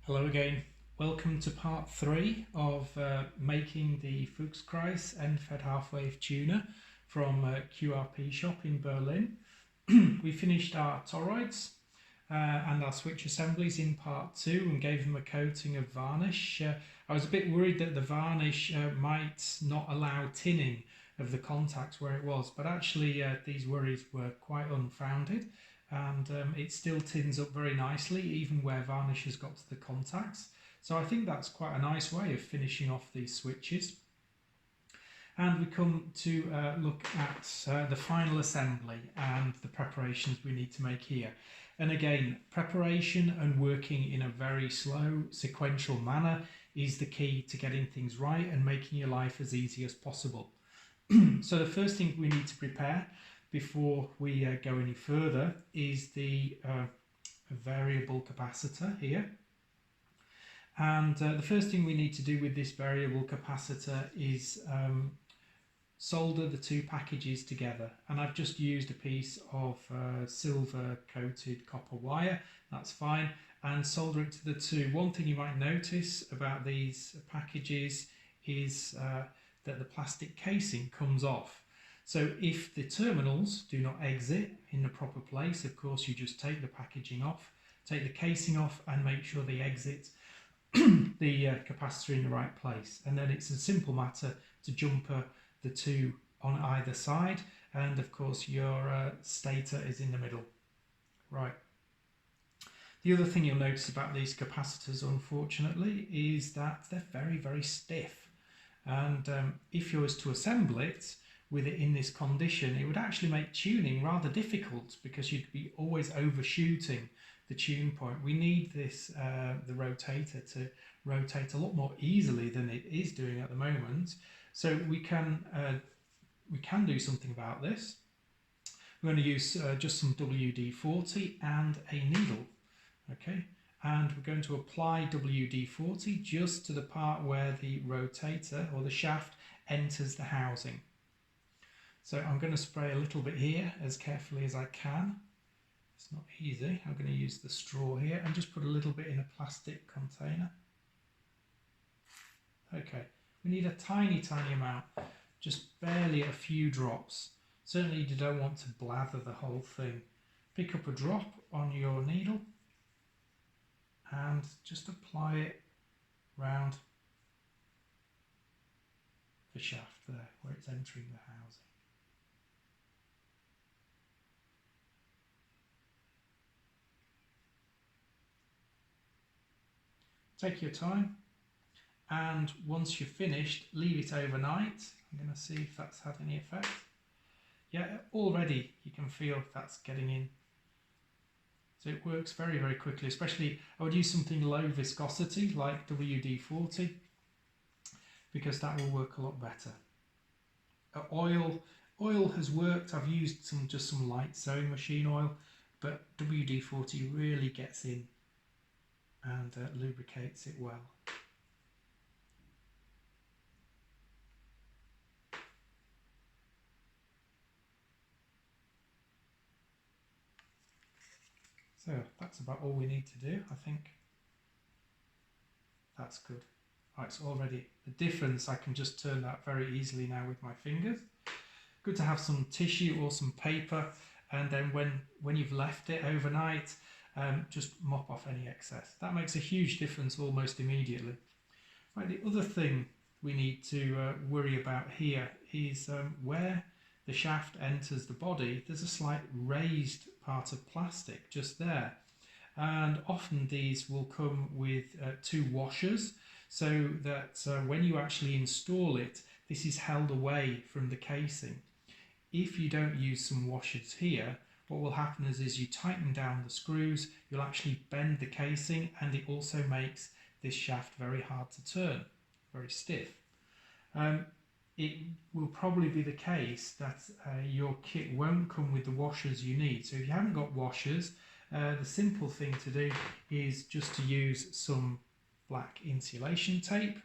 Hello again. Welcome to part 3 of making the Fuchskreis end-fed half-wave tuner from QRP shop in Berlin. We finished our toroids and our switch assemblies in part 2 and gave them a coating of varnish. I was a bit worried that the varnish might not allow tinning of the contacts where it was, but actually these worries were quite unfounded. And it still tins up very nicely even where varnish has got to the contacts. So I think that's quite a nice way of finishing off these switches. And we come to look at the final assembly and the preparations we need to make here. And again, preparation and working in a very slow sequential manner is the key to getting things right and making your life as easy as possible. So the first thing we need to prepare before we go any further is the variable capacitor here. And the first thing we need to do with this variable capacitor is solder the two packages together. And I've just used a piece of silver coated copper wire, that's fine, and solder it to the two. One thing you might notice about these packages is that the plastic casing comes off. So if the terminals do not exit in the proper place, of course you just take the packaging off, take the casing off and make sure they exit the capacitor in the right place. And then it's a simple matter to jumper the two on either side, and of course your stator is in the middle. Right. The other thing you'll notice about these capacitors, unfortunately, is that they're very, very stiff. And if you was to assemble it with it in this condition, it would actually make tuning rather difficult because you'd be always overshooting the tune point. We need this the rotator to rotate a lot more easily than it is doing at the moment. So we can do something about this. We're going to use just some WD-40 and a needle, okay? And we're going to apply WD-40 just to the part where the rotator or the shaft enters the housing. So I'm going to spray a little bit here as carefully as I can. It's not easy. I'm going to use the straw here and just put a little bit in a plastic container. Okay, we need a tiny, tiny amount, just barely a few drops. Certainly you don't want to blather the whole thing. Pick up a drop on your needle and just apply it round the shaft there where it's entering the housing. Take your time, and once you're finished, leave it overnight. I'm going to see if that's had any effect. Yeah, already you can feel that's getting in. So it works very, very quickly, especially I would use something low viscosity like WD-40 because that will work a lot better. Oil has worked. I've used just some light sewing machine oil, but WD-40 really gets in and lubricates it well. So that's about all we need to do, I think. That's good. Right, so already the difference, I can just turn that very easily now with my fingers. Good to have some tissue or some paper, and then when you've left it overnight, just mop off any excess. That makes a huge difference almost immediately. Right, the other thing we need to worry about here is where the shaft enters the body, there's a slight raised part of plastic just there. And often these will come with two washers so that when you actually install it, this is held away from the casing. If you don't use some washers here, what will happen is you tighten down the screws, you'll actually bend the casing, and it also makes this shaft very hard to turn, very stiff. It will probably be the case that your kit won't come with the washers you need. So if you haven't got washers, the simple thing to do is just to use some black insulation tape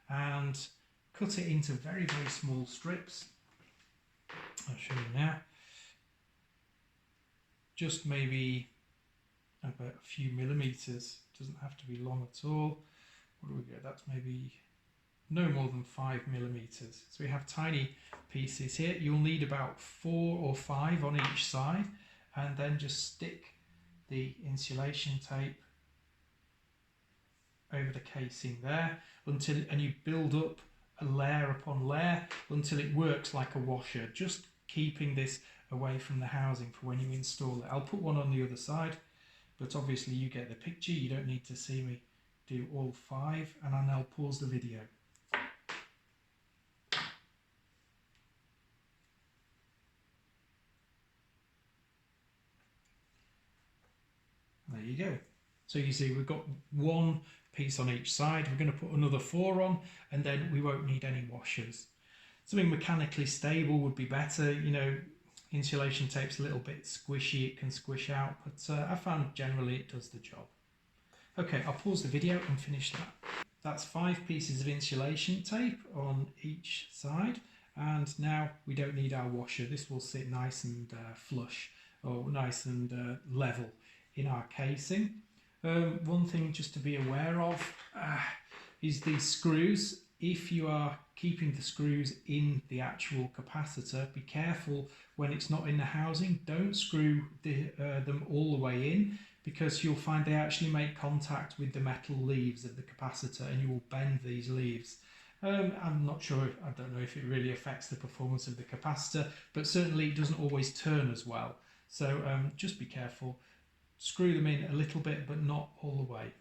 and cut it into very, very small strips. I'll show you now. Just maybe about a few millimeters doesn't have to be long at all. What do we get? That's maybe no more than 5 millimeters. So we have tiny pieces here. You'll need about 4 or 5 on each side, and then just stick the insulation tape over the casing there and you build up a layer upon layer until it works like a washer, just keeping this away from the housing for when you install it. I'll put one on the other side, but obviously you get the picture. You don't need to see me do all 5, and I'll now pause the video. There you go. So you see we've got 1 piece on each side. We're going to put another 4 on, and then we won't need any washers. Something mechanically stable would be better. You know, insulation tape's a little bit squishy, it can squish out, but I found generally it does the job. Okay, I'll pause the video and finish that. That's 5 pieces of insulation tape on each side, and now we don't need our washer. This will sit nice and flush, or nice and level in our casing. One thing just to be aware of is these screws. If you are keeping the screws in the actual capacitor, be careful when it's not in the housing. Don't screw them all the way in, because you'll find they actually make contact with the metal leaves of the capacitor and you will bend these leaves. I'm not sure, I don't know if it really affects the performance of the capacitor, but certainly it doesn't always turn as well. So just be careful. Screw them in a little bit, but not all the way.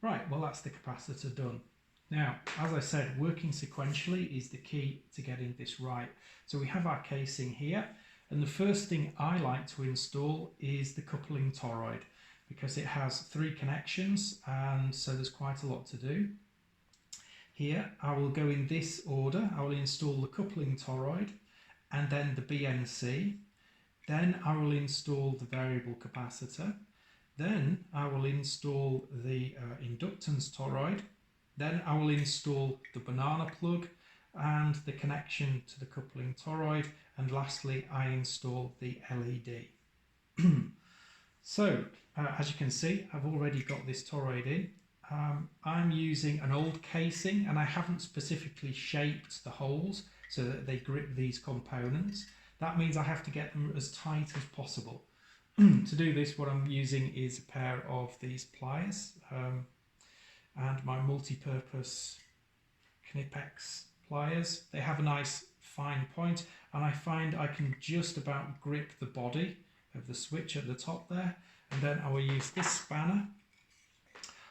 Right, well, that's the capacitor done. Now, as I said, working sequentially is the key to getting this right. So we have our casing here, and the first thing I like to install is the coupling toroid, because it has 3 connections, and so there's quite a lot to do. Here, I will go in this order. I will install the coupling toroid, and then the BNC. Then I will install the variable capacitor. Then I will install the inductance toroid. Then I will install the banana plug and the connection to the coupling toroid. And lastly, I install the LED. So, as you can see, I've already got this toroid in. I'm using an old casing, and I haven't specifically shaped the holes so that they grip these components. That means I have to get them as tight as possible. To do this, what I'm using is a pair of these pliers and my multi-purpose Knipex pliers. They have a nice fine point, and I find I can just about grip the body of the switch at the top there. And then I will use this spanner.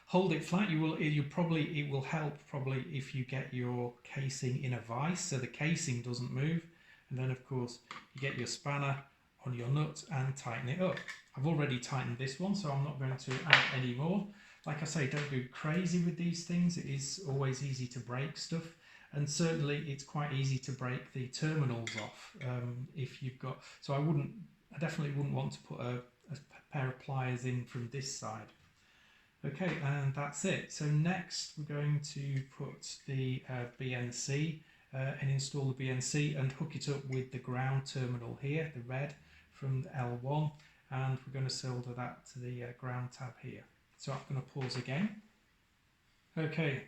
Hold it flat. It will help probably if you get your casing in a vise so the casing doesn't move. And then, of course, you get your spanner on your nut and tighten it up. I've already tightened this one, so I'm not going to add any more. Like I say, don't go crazy with these things. It is always easy to break stuff. And certainly it's quite easy to break the terminals off if you've got... So I definitely wouldn't want to put a pair of pliers in from this side. Okay, and that's it. So next we're going to put the BNC and install the BNC and hook it up with the ground terminal here, the red from the L1, and we're going to solder that to the ground tab here. So I'm going to pause again. Okay,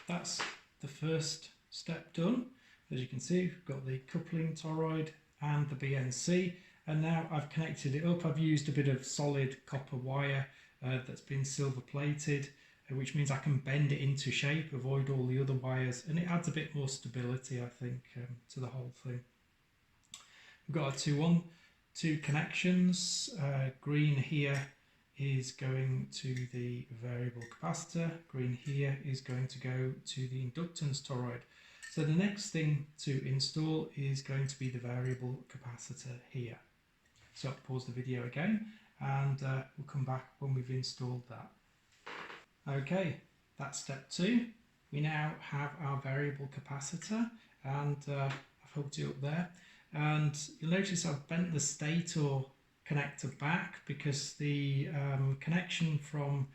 that's the first step done. As you can see, we've got the coupling toroid and the BNC, and now I've connected it up. I've used a bit of solid copper wire that's been silver plated, which means I can bend it into shape, avoid all the other wires, and it adds a bit more stability, I think, to the whole thing. We've got our two connections. Green here is going to the variable capacitor. Green here is going to go to the inductance toroid. So the next thing to install is going to be the variable capacitor here. So I'll pause the video again, and we'll come back when we've installed that. Okay, that's step 2. We now have our variable capacitor, and I've hooked it up there. And you'll notice I've bent the stator connector back because the connection from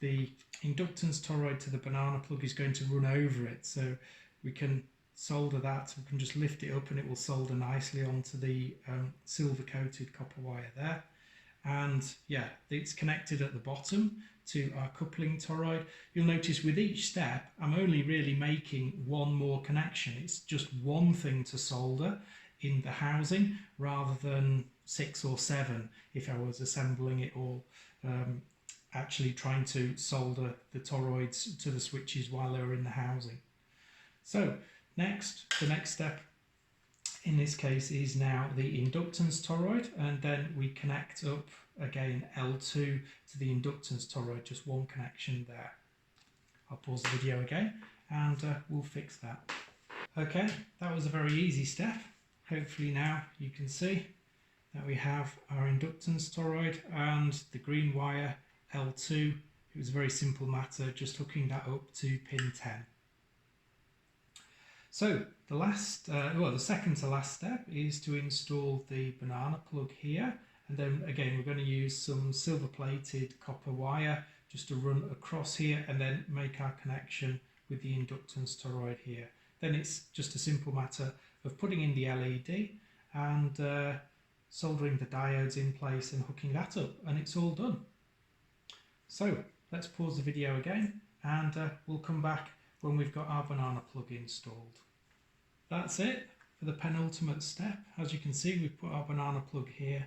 the inductance toroid to the banana plug is going to run over it. So we can solder that, we can just lift it up and it will solder nicely onto the silver coated copper wire there. and yeah, it's connected at the bottom to our coupling toroid. You'll notice with each step I'm only really making one more connection. It's just one thing to solder in the housing rather than 6 or 7 if I was assembling it all, actually trying to solder the toroids to the switches while they were in the housing. So the next step in this case is now the inductance toroid, and then we connect up again L2 to the inductance toroid, just one connection there. I'll pause the video again and we'll fix that. Okay, that was a very easy step. Hopefully now you can see that we have our inductance toroid and the green wire L2. It was a very simple matter, just hooking that up to pin 10. So the second to last step is to install the banana plug here, and then again we're going to use some silver plated copper wire just to run across here and then make our connection with the inductance toroid here. Then it's just a simple matter of putting in the LED and soldering the diodes in place and hooking that up, and it's all done. So let's pause the video again and we'll come back when we've got our banana plug installed. That's it for the penultimate step. As you can see, we've put our banana plug here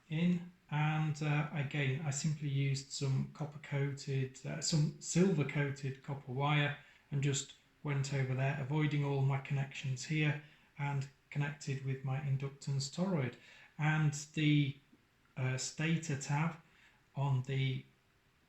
in, and again I simply used some some silver coated copper wire and just went over there, avoiding all my connections here, and connected with my inductance toroid. And the stator tab on the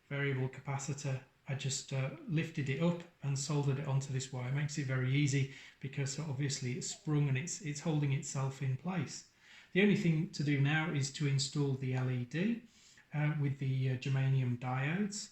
variable capacitor, I just lifted it up and soldered it onto this wire. It makes it very easy because obviously it's sprung and it's holding itself in place. The only thing to do now is to install the LED with the germanium diodes.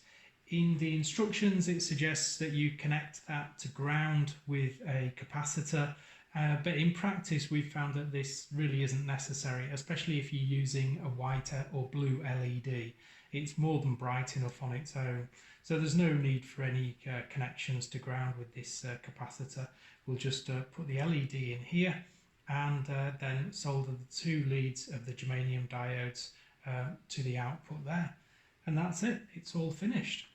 In the instructions it suggests that you connect that to ground with a capacitor, but in practice we've found that this really isn't necessary, especially if you're using a white or blue LED. It's more than bright enough on its own, so there's no need for any connections to ground with this capacitor. We'll just put the LED in here and then solder the 2 leads of the germanium diodes to the output there, and that's it, it's all finished.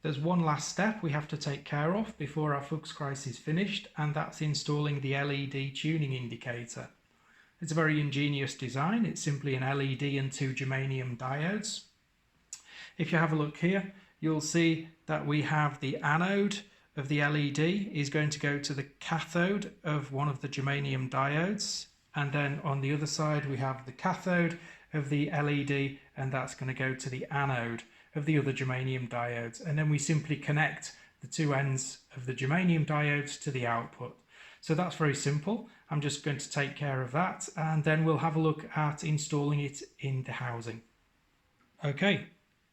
There's one last step we have to take care of before our Fuchskreis is finished, and that's installing the LED tuning indicator. It's a very ingenious design. It's simply an LED and 2 germanium diodes. If you have a look here, you'll see that we have the anode of the LED is going to go to the cathode of one of the germanium diodes, and then on the other side we have the cathode of the LED, and that's going to go to the anode of the other germanium diodes, and then we simply connect the 2 ends of the germanium diodes to the output. So that's very simple. I'm just going to take care of that, and then we'll have a look at installing it in the housing. Okay,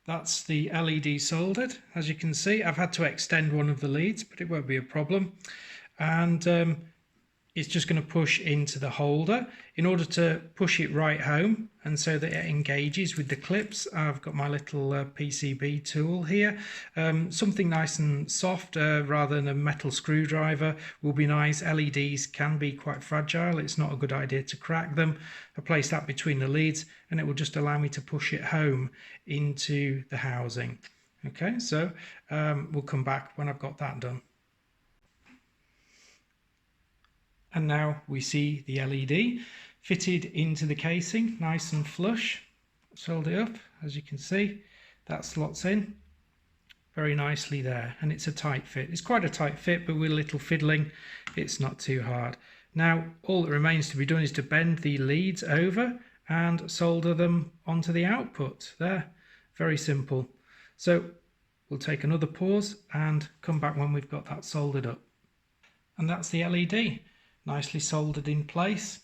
that's the LED soldered. As you can see, I've had to extend one of the leads, but it won't be a problem. And it's just going to push into the holder. In order to push it right home and so that it engages with the clips, I've got my little PCB tool here. Something nice and soft rather than a metal screwdriver will be nice. LEDs can be quite fragile. It's not a good idea to crack them. I place that between the leads and it will just allow me to push it home into the housing. Okay, so we'll come back when I've got that done. And now we see the LED fitted into the casing, nice and flush. Sold it up, as you can see, that slots in very nicely there, and it's a tight fit. It's quite a tight fit, but with a little fiddling, it's not too hard. Now, all that remains to be done is to bend the leads over and solder them onto the output there. Very simple. So we'll take another pause and come back when we've got that soldered up. And that's the LED. Nicely soldered in place.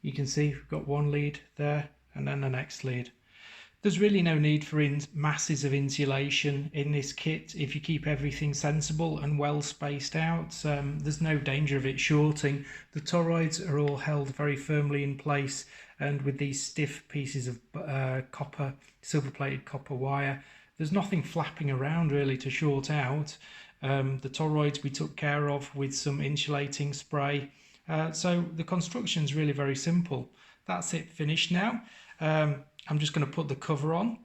You can see we've got one lead there and then the next lead. There's really no need for masses of insulation in this kit if you keep everything sensible and well spaced out. There's no danger of it shorting. The toroids are all held very firmly in place, and with these stiff pieces of copper, silver plated copper wire, there's nothing flapping around really to short out. The toroids we took care of with some insulating spray, so the construction is really very simple. That's it finished now. I'm just going to put the cover on,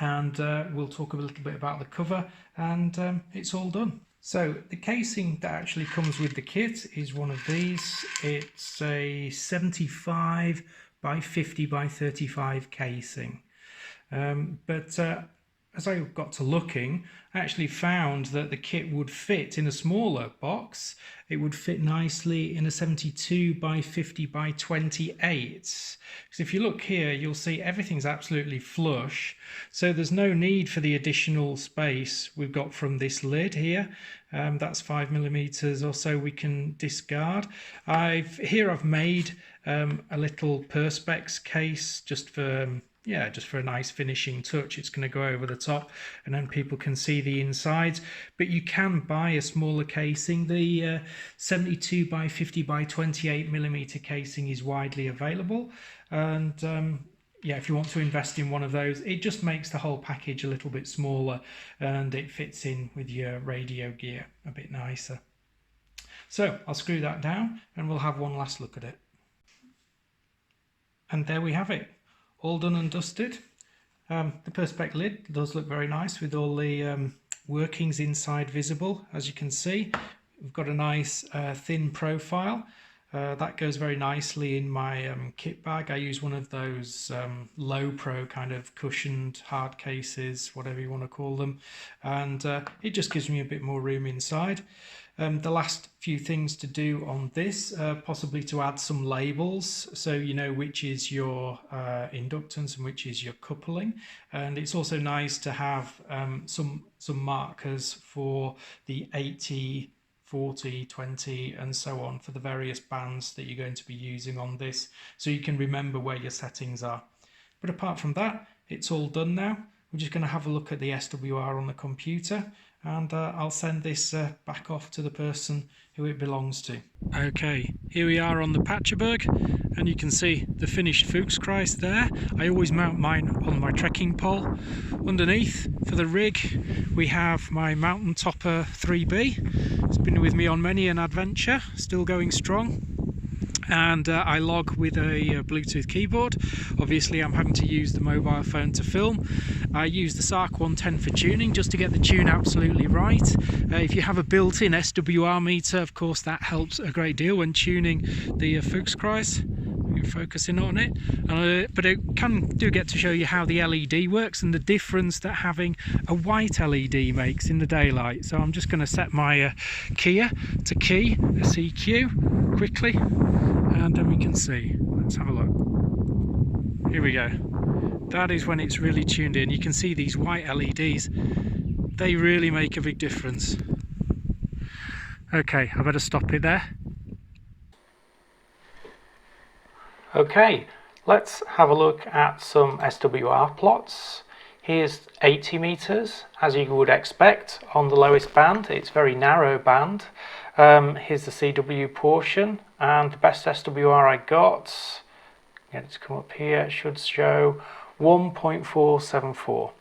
and we'll talk a little bit about the cover, and it's all done. So the casing that actually comes with the kit is one of these. It's a 75 by 50 by 35 casing. But as I got to looking, I actually found that the kit would fit in a smaller box. It would fit nicely in a 72 by 50 by 28. Because if you look here, you'll see everything's absolutely flush. So there's no need for the additional space we've got from this lid here. That's 5mm or so we can discard. I've made a little perspex case just for just for a nice finishing touch. It's going to go over the top and then people can see the insides, but you can buy a smaller casing. The 72 by 50 by 28mm casing is widely available, and if you want to invest in one of those, it just makes the whole package a little bit smaller and it fits in with your radio gear a bit nicer. So I'll screw that down and we'll have one last look at it. And there we have it, all done and dusted. The perspex lid does look very nice with all the workings inside visible. As you can see, we've got a nice thin profile. That goes very nicely in my kit bag. I use one of those low pro kind of cushioned hard cases, whatever you want to call them, and it just gives me a bit more room inside. The last few things to do on this, possibly to add some labels so you know which is your inductance and which is your coupling, and it's also nice to have some markers for the 80, 40, 20 and so on for the various bands that you're going to be using on this, so you can remember where your settings are. But apart from that, it's all done now. We're just going to have a look at the SWR on the computer, and I'll send this back off to the person who it belongs to. Okay, here we are on the Patcherberg, and you can see the finished Fuchskreis there. I always mount mine on my trekking pole. Underneath, for the rig, we have my Mountain Topper 3B. It's been with me on many an adventure, still going strong. And I log with a Bluetooth keyboard. Obviously I'm having to use the mobile phone to film. I use the SARC 110 for tuning, just to get the tune absolutely right. If you have a built-in SWR meter, of course that helps a great deal when tuning the Fuchskreis. Focusing on it, but it can get to show you how the LED works and the difference that having a white LED makes in the daylight. So I'm just going to set my keyer to key a CQ quickly, and then we can see. Let's have a look. Here we go. That is when it's really tuned in. You can see these white LEDs. They really make a big difference. Okay, I better stop it there. Okay, let's have a look at some SWR plots. Here's 80 meters, as you would expect on the lowest band. It's very narrow band. Here's the CW portion, and the best SWR I got, get it to come up here, it should show 1.474.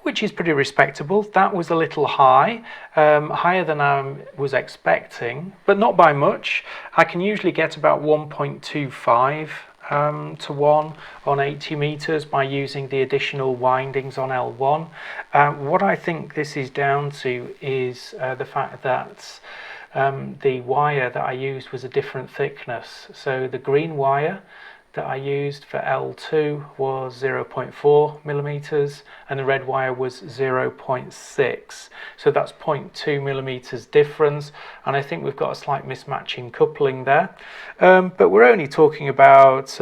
Which is pretty respectable. That was a little high, higher than I was expecting, but not by much. I can usually get about 1.25 to 1 on 80 meters by using the additional windings on L1. What I think this is down to is the fact that the wire that I used was a different thickness. So the green wire that I used for L2 was 0.4 millimeters and the red wire was 0.6, so that's 0.2 millimeters difference, and I think we've got a slight mismatching coupling there, but we're only talking about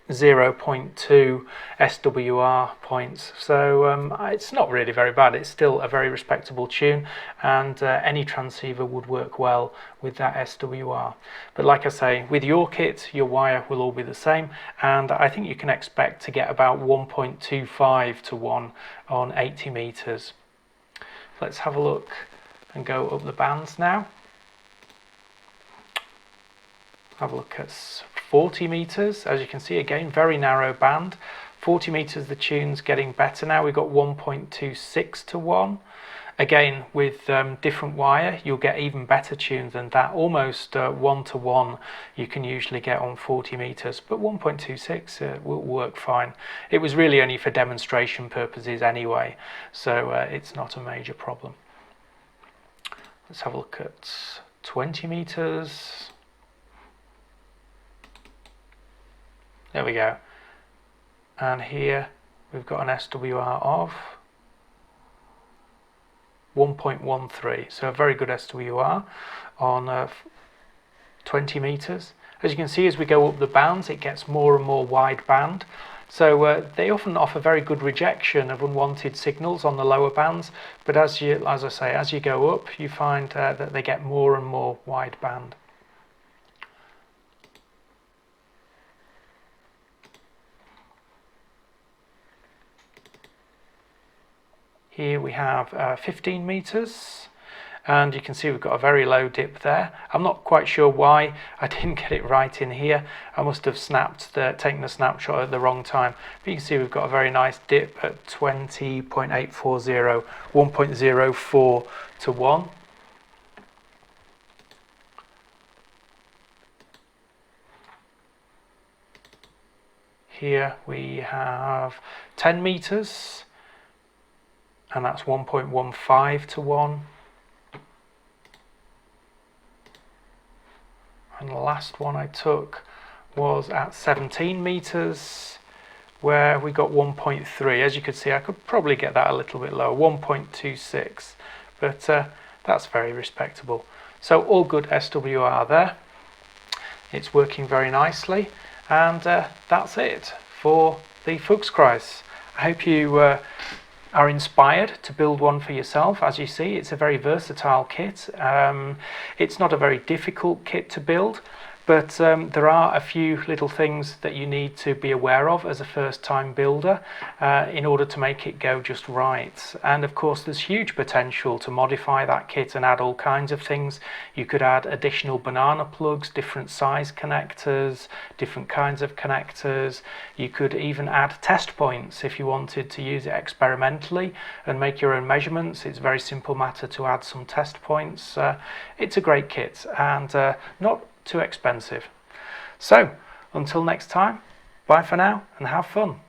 0.2 SWR points, so it's not really very bad. It's still a very respectable tune, and any transceiver would work well with that SWR. But like I say, with your kit, your wire will all be the same, and I think you can expect to get about 1.25 to 1 on 80 meters. Let's have a look and go up the bands now. Have a look at 40 meters. As you can see, again, very narrow band. 40 meters, the tune's getting better now. We've got 1.26 to 1. Again, with different wire, you'll get even better tunes than that. Almost 1 to 1 you can usually get on 40 meters, but 1.26 will work fine. It was really only for demonstration purposes anyway, so it's not a major problem. Let's have a look at 20 meters. There we go. And here we've got an SWR of 1.13, so a very good SWR on 20 meters. As you can see, as we go up the bands, it gets more and more wide band. So they often offer very good rejection of unwanted signals on the lower bands, but as I say, as you go up, you find that they get more and more wide band. Here we have 15 meters, and you can see we've got a very low dip there. I'm not quite sure why I didn't get it right in here. I must have taken the snapshot at the wrong time. But you can see we've got a very nice dip at 20.840, 1.04 to 1. Here we have 10 meters. And that's 1.15 to 1. And the last one I took was at 17 meters, where we got 1.3. As you can see, I could probably get that a little bit lower, 1.26, but that's very respectable. So all good SWR there. It's working very nicely, and that's it for the Fuchskreis. I hope you are inspired to build one for yourself. As you see, it's a very versatile kit. It's not a very difficult kit to build, but there are a few little things that you need to be aware of as a first-time builder in order to make it go just right. And of course, there's huge potential to modify that kit and add all kinds of things. You could add additional banana plugs, different size connectors, different kinds of connectors. You could even add test points if you wanted to use it experimentally and make your own measurements. It's a very simple matter to add some test points. It's a great kit, and not too expensive. So until next time, bye for now and have fun.